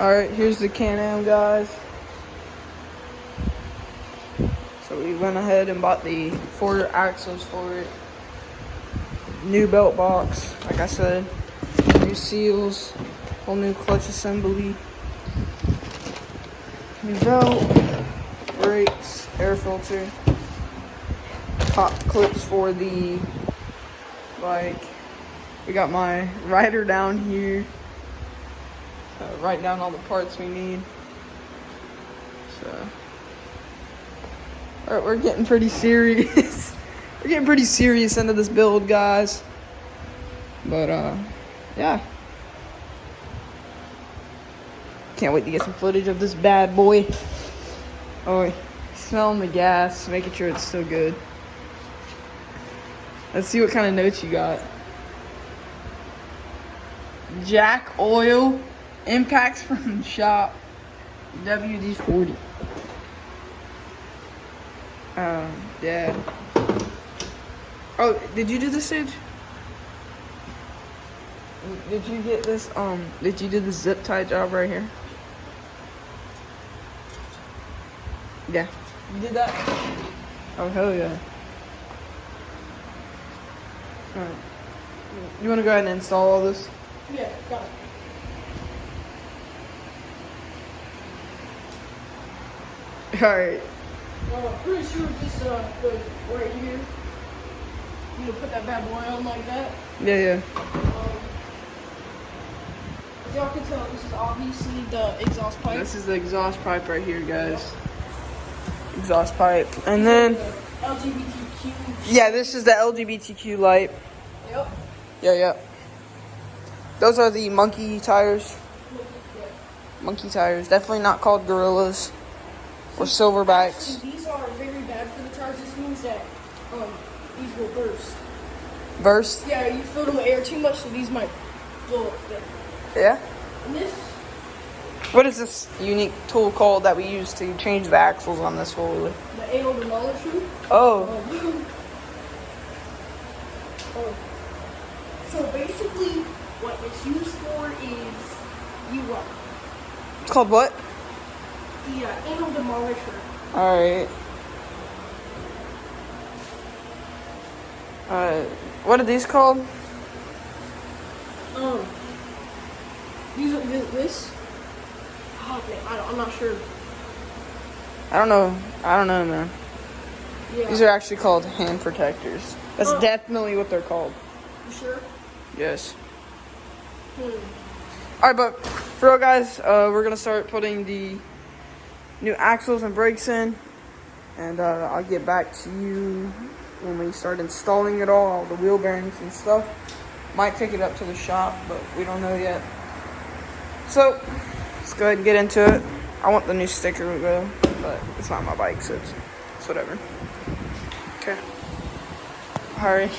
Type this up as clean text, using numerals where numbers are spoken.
Alright, here's the CANAM, guys. So we went ahead and bought the 4 axles for it. New belt box, like I said. New seals. Whole new clutch assembly. New belt. Brakes. Air filter. Top clips for the bike. We got my rider down here. Write down all the parts we need. So, alright, we're getting pretty serious. We're getting pretty serious into this build, guys. But yeah. Can't wait to get some footage of this bad boy. Oh, smelling the gas, making sure it's still good. Let's see what kind of notes you got. Jack oil. Impacts from shop. WD-40. Dad. Oh, did you do this, Sage? Did you get this, did you do the zip tie job right here? Yeah. You did that? Oh, hell yeah. Alright. You want to go ahead and install all this? Yeah, got it. Alright. I'm pretty sure this goes right here. You gonna put that bad boy on like that. Yeah. As y'all can tell, this is obviously the exhaust pipe. This is the exhaust pipe right here, guys. Yep. Exhaust pipe. And then LGBTQ. Yeah, this is the LGBTQ light. Yep. Yeah. Those are the monkey tires. Yeah. Monkey tires. Definitely not called gorillas or silverbacks. Actually, these are very bad for the tires. This means that these will burst. Burst? Yeah, you fill them with air too much, so these might blow up there. Yeah? And this? What is this unique tool called that we use to change the axles on this four-wheeler? The anal demolisher. Oh. So basically, what it's used for is It's called what? the anal demolisher. Alright. What are these called? These are this. Oh man, I'm not sure. I don't know, man. Yeah. These are actually called hand protectors. That's definitely what they're called. You sure? Yes. Alright, but for real, guys, we're gonna start putting the new axles and brakes in, and I'll get back to you when we start installing it all the wheel bearings and stuff. Might take it up to the shop, but we don't know yet. So let's go ahead and get into it. I want the new sticker though, but it's not my bike, so it's whatever. Okay. Alright.